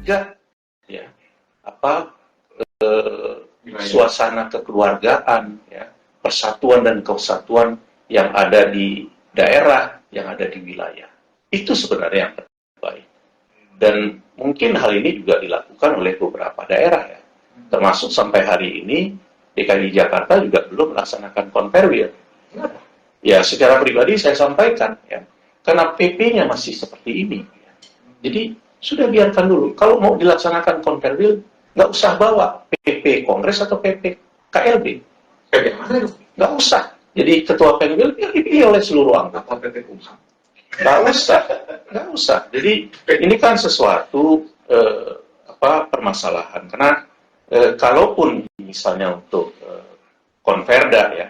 menjaga ya suasana kekeluargaan, ya, persatuan dan kesatuan yang ada di daerah, yang ada di wilayah. Itu sebenarnya yang terbaik. Dan mungkin hal ini juga dilakukan oleh beberapa daerah, ya. Termasuk sampai hari ini DKI Jakarta juga belum melaksanakan konverwil. Ya, secara pribadi saya sampaikan, ya, karena PP-nya masih seperti ini. Ya. Jadi sudah biarkan dulu. Kalau mau dilaksanakan konverwil, nggak usah bawa PP Kongres atau PP KLB. PP mana itu? Nggak usah. Jadi ketua Penwil dipilih oleh seluruh anggota. PP Kumham. Nggak usah. Jadi ini kan sesuatu permasalahan. Karena kalaupun misalnya untuk konverda ya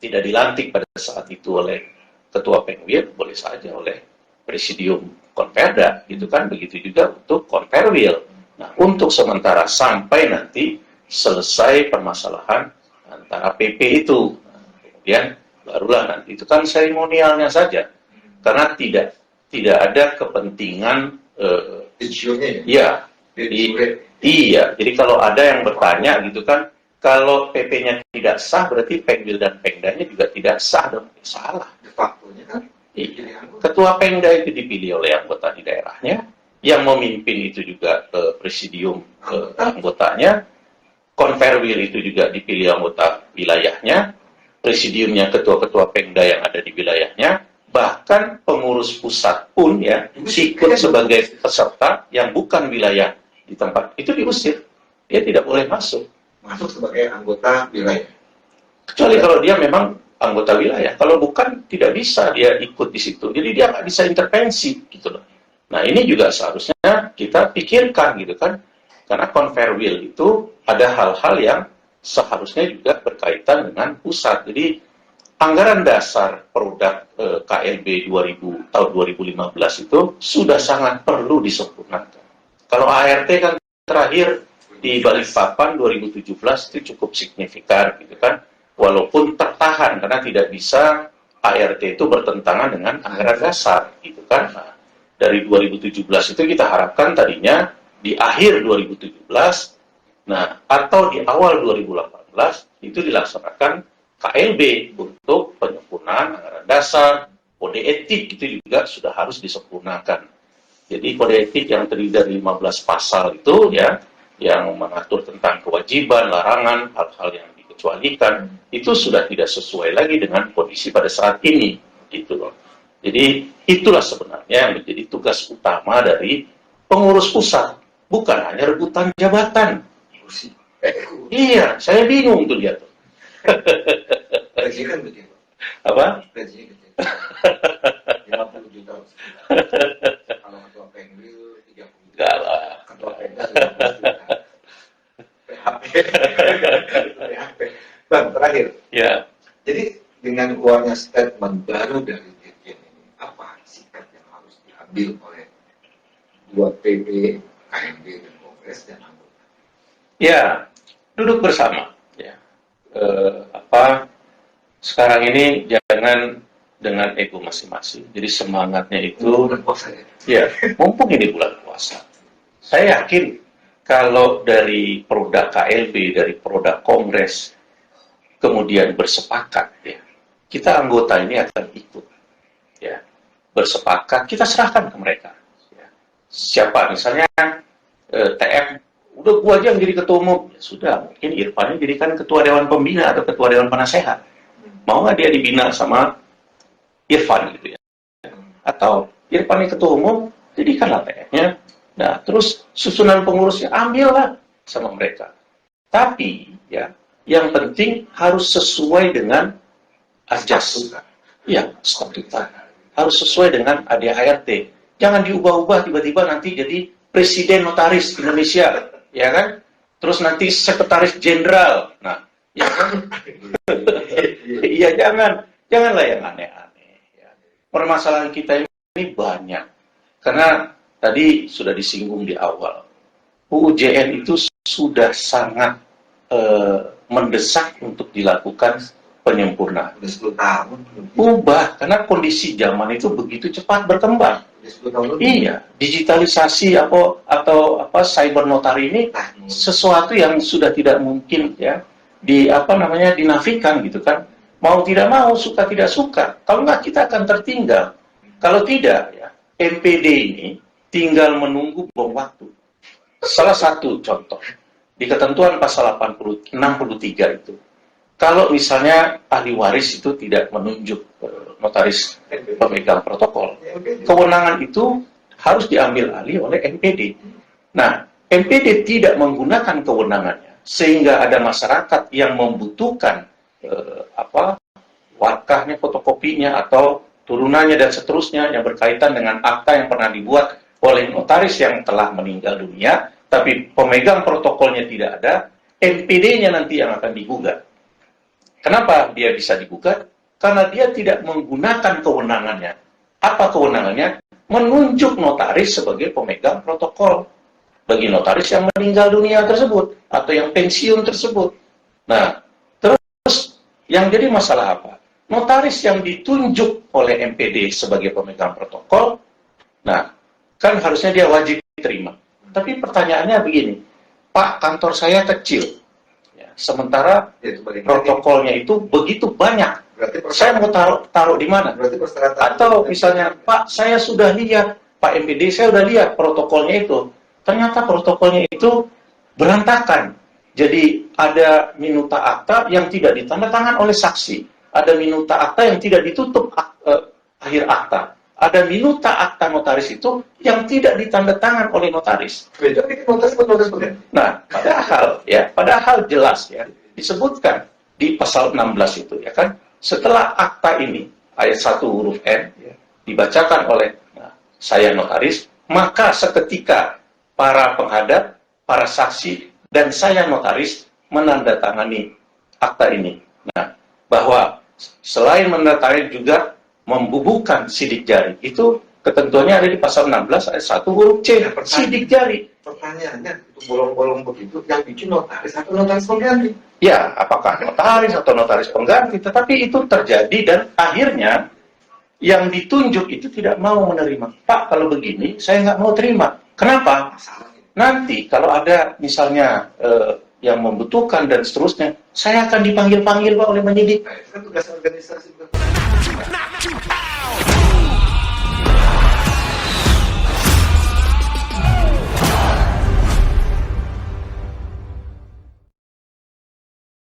tidak dilantik pada saat itu oleh ketua Penwil, boleh saja oleh presidium konverda, gitu kan. Begitu juga untuk konverwil. Nah, untuk sementara sampai nanti selesai permasalahan antara PP itu, kemudian barulah nanti itu kan seremonialnya saja, karena tidak ada kepentingan iya. Jadi kalau ada yang bertanya gitu kan, kalau PP-nya tidak sah berarti Penwil dan Pengdanya juga tidak sah dong. Salah. De facto-nya kan. Ketua Pengda itu dipilih oleh anggota di daerahnya, yang memimpin itu juga presidium anggotanya, konverwil itu juga dipilih anggota wilayahnya, presidiumnya ketua-ketua Pengda yang ada di wilayahnya, bahkan pengurus pusat pun ya ikut sebagai peserta yang bukan wilayah di tempat itu diusir, dia tidak boleh masuk sebagai anggota wilayah, kecuali kalau dia memang anggota wilayah. Kalau bukan, tidak bisa dia ikut di situ, jadi dia nggak bisa intervensi gitu loh. Nah, ini juga seharusnya kita pikirkan gitu kan, karena konverwil itu ada hal-hal yang seharusnya juga berkaitan dengan pusat. Jadi anggaran dasar produk KLB 2000 tahun 2015 itu sudah sangat perlu disempurnakan. Kalau ART kan terakhir di Balikpapan 2017 itu cukup signifikan gitu kan, walaupun tertahan karena tidak bisa ART itu bertentangan dengan anggaran dasar gitu kan. Nah, dari 2017 itu kita harapkan tadinya di akhir 2017, nah atau di awal 2018 itu dilaksanakan KLB untuk penyempurnaan anggaran dasar. Kode etik itu juga sudah harus disempurnakan. Jadi kode etik yang terdiri dari 15 pasal itu ya, yang mengatur tentang kewajiban, larangan, hal-hal yang dikecualikan, itu sudah tidak sesuai lagi dengan kondisi pada saat ini gitu loh. Jadi itulah sebenarnya yang menjadi tugas utama dari pengurus pusat, bukan hanya rebutan jabatan. Iya, saya bingung tuh dia tuh. Gajinya kan begitu. Apa? Gajinya gede. 50 juta. Kalau ketua Penwil 30 juta. Enggak lah. Ketua Pengda 15 juta. PHP. Bang, terakhir. Ya. Jadi dengan keluarnya statement baru dari Dirjen ini, apa sikap yang harus diambil oleh dua PP, KMB, dan Kongres dan anggota? Ya, duduk bersama. Ya. Sekarang ini jangan dengan ego masing-masing. Jadi semangatnya itu, ya, mumpung ini bulan puasa. Saya yakin kalau dari produk KLB, dari produk Kongres, kemudian bersepakat, ya, kita anggota ini akan ikut, ya, bersepakat, kita serahkan ke mereka. Ya. Siapa misalnya TM, udah gua aja yang jadi ketua umum, ya sudah, mungkin Irfan jadikan ketua dewan pembina atau ketua dewan penasehat. Mau nggak dia dibina sama Irfan gitu ya? Atau Irfan ini ketua umum, jadikanlah TM-nya. Nah, terus susunan pengurusnya ambillah sama mereka. Tapi ya, yang penting harus sesuai dengan asas. Ya, statuta. Harus sesuai dengan ADART. Jangan diubah-ubah tiba-tiba nanti jadi presiden notaris Indonesia, ya kan? Terus nanti sekretaris jenderal. Nah, ya kan? Iya, janganlah yang aneh-aneh. Ya. Permasalahan kita ini banyak. Karena tadi sudah disinggung di awal. UUJN itu sudah sangat mendesak untuk dilakukan penyempurnaan. Udah 10 tahun. Ubah, karena kondisi zaman itu begitu cepat berkembang. Di 10 tahun lebih. Iya, digitalisasi atau cyber notari ini sesuatu yang sudah tidak mungkin ya dinafikan gitu kan. Mau tidak mau, suka tidak suka. Kalau nggak kita akan tertinggal. Kalau tidak ya, MPD ini tinggal menunggu bom waktu. Salah satu contoh di ketentuan pasal 63 itu. Kalau misalnya ahli waris itu tidak menunjuk notaris pemegang protokol, kewenangan itu harus diambil alih oleh MPD. Nah, MPD tidak menggunakan kewenangannya, sehingga ada masyarakat yang membutuhkan wakahnya, fotokopinya, atau turunannya dan seterusnya yang berkaitan dengan akta yang pernah dibuat oleh notaris yang telah meninggal dunia, tapi pemegang protokolnya tidak ada, MPD-nya nanti yang akan digugat. Kenapa dia bisa digugat? Karena dia tidak menggunakan kewenangannya. Apa kewenangannya? Menunjuk notaris sebagai pemegang protokol bagi notaris yang meninggal dunia tersebut atau yang pensiun tersebut. Nah, terus yang jadi masalah apa? Notaris yang ditunjuk oleh MPD sebagai pemegang protokol, nah, kan harusnya dia wajib diterima. Tapi pertanyaannya begini, Pak, kantor saya kecil, ya, sementara protokolnya itu begitu banyak. Saya mau taruh di mana? Atau misalnya, Pak, saya sudah lihat, Pak MPD, saya sudah lihat protokolnya itu. Ternyata protokolnya itu berantakan. Jadi ada minuta akta yang tidak ditandatangan oleh saksi. Ada minuta akta yang tidak ditutup akhir akta. Ada minuta akta notaris itu yang tidak ditandatangan oleh notaris. Nah, padahal jelas ya disebutkan di pasal 16 itu ya kan. Setelah akta ini ayat 1 huruf N ya, dibacakan oleh saya notaris, maka seketika para penghadap, para saksi dan saya notaris menandatangani akta ini. Nah, bahwa selain menandatangani juga membubuhkan sidik jari. Itu ketentuannya ada di pasal 16 ayat 1 huruf C, sidik jari. Pertanyaannya, itu bolong-bolong begitu, yang bikin notaris atau notaris pengganti? Ya, apakah notaris atau notaris pengganti, tetapi itu terjadi dan akhirnya yang ditunjuk itu tidak mau menerima. Pak, kalau begini, saya nggak mau terima. Kenapa? Nanti kalau ada misalnya yang membutuhkan dan seterusnya, saya akan dipanggil-panggil Pak oleh penyidik. Nah, itu kan tugas organisasi.